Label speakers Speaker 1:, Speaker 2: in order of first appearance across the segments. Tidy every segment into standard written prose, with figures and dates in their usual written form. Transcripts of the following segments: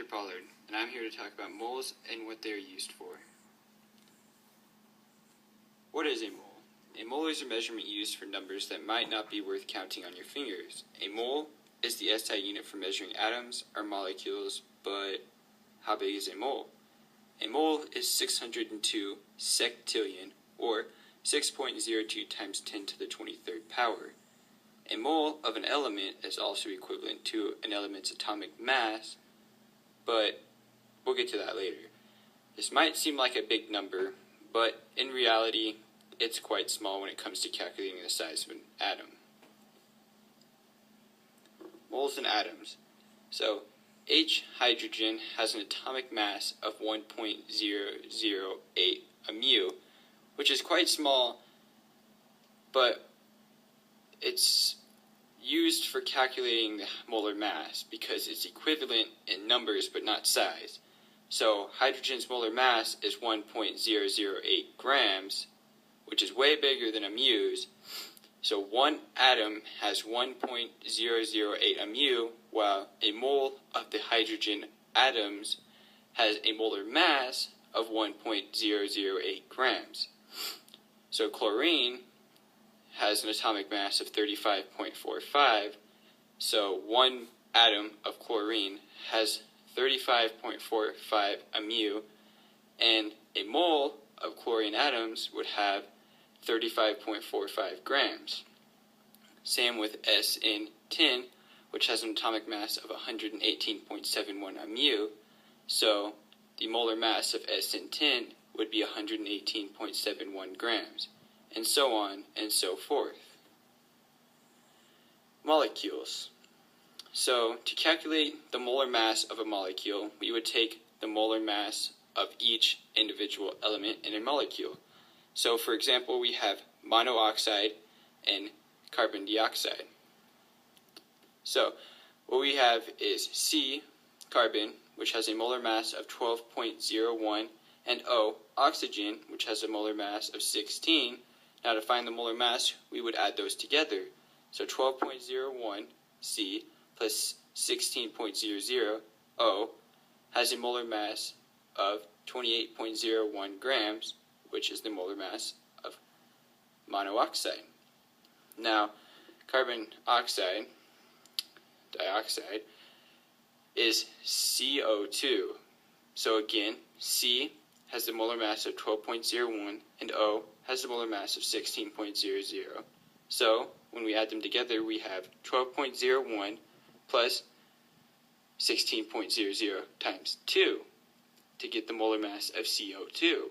Speaker 1: Dr. Pollard, and I'm here to talk about moles and what they're used for. What is a mole? A mole is a measurement used for numbers that might not be worth counting on your fingers. A mole is the SI unit for measuring atoms or molecules, but how big is a mole? A mole is 602 sectillion, or 6.02 times 10 to the 23rd power. A mole of an element is also equivalent to an element's atomic mass, but we'll get to that later. This might seem like a big number, but in reality, it's quite small when it comes to calculating the size of an atom. Moles and atoms. So, H hydrogen has an atomic mass of 1.008 mu, which is quite small, but it's used for calculating the molar mass because it's equivalent in numbers but not size. So hydrogen's molar mass is 1.008 grams, which is way bigger than a mu's. So one atom has 1.008 mu, while a mole of the hydrogen atoms has a molar mass of 1.008 grams. So chlorine has an atomic mass of 35.45, so one atom of chlorine has 35.45 mu, and a mole of chlorine atoms would have 35.45 grams. Same with SN10, which has an atomic mass of 118.71 mu, so the molar mass of SN10 would be 118.71 grams. And so on and so forth. Molecules. So, to calculate the molar mass of a molecule, we would take the molar mass of each individual element in a molecule. So, for example, we have monooxide and carbon dioxide. So, what we have is C, carbon, which has a molar mass of 12.01, and O, oxygen, which has a molar mass of 16. Now to find the molar mass, we would add those together. So 12.01 C plus 16.00 O has a molar mass of 28.01 grams, which is the molar mass of monooxide. Now, carbon dioxide is CO2. So again, C has the molar mass of 12.01 and O has the molar mass of 16.00. So, when we add them together, we have 12.01 plus 16.00 times 2 to get the molar mass of CO2.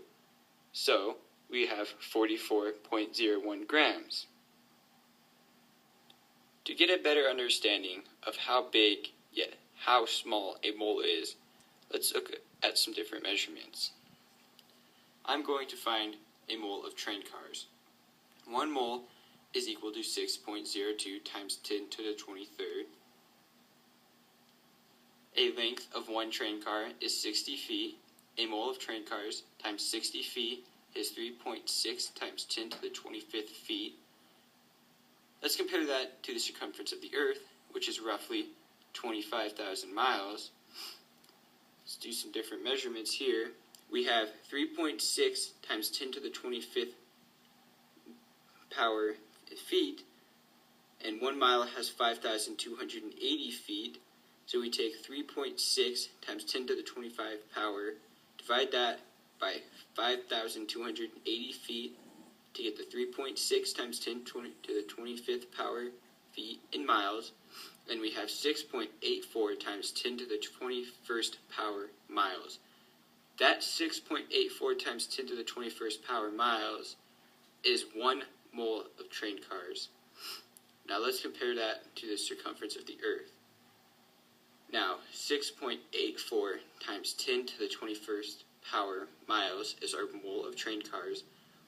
Speaker 1: So, we have 44.01 grams. To get a better understanding of how big yet how small a mole is, let's look at some different measurements. I'm going to find a mole of train cars. 1 mole is equal to 6.02 times 10 to the 23rd. A length of one train car is 60 feet. A mole of train cars times 60 feet is 3.6 times 10 to the 25th feet. Let's compare that to the circumference of the Earth, which is roughly 25,000 miles. Let's do some different measurements here. We have 3.6 times 10 to the 25th power feet, and 1 mile has 5,280 feet, so we take 3.6 times 10 to the 25 power, divide that by 5,280 feet to get the 3.6 times 10 to the 25th power feet in miles, and we have 6.84 times 10 to the 21st power miles. That 6.84 times 10 to the 21st power miles is 1 mole of train cars. Now let's compare that to the circumference of the Earth. Now 6.84 times 10 to the 21st power miles is our mole of train cars.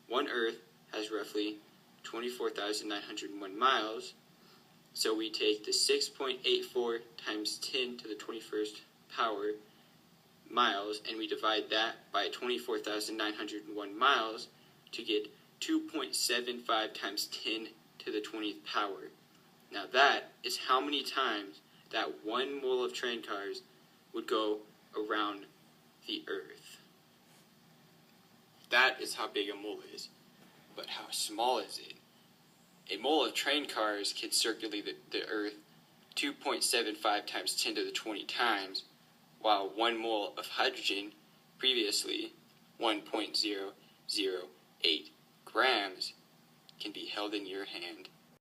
Speaker 1: One Earth has roughly 24,901 miles, so we take the 6.84 times 10 to the 21st power miles, and we divide that by 24,901 miles to get 2.75 times 10 to the 20th power. Now that is how many times that 1 mole of train cars would go around the Earth. That is how big a mole is. But how small is it? A mole of train cars can circulate the Earth 2.75 times 10 to the 20 times, while 1 mole of hydrogen, previously 1.008 grams, can be held in your hand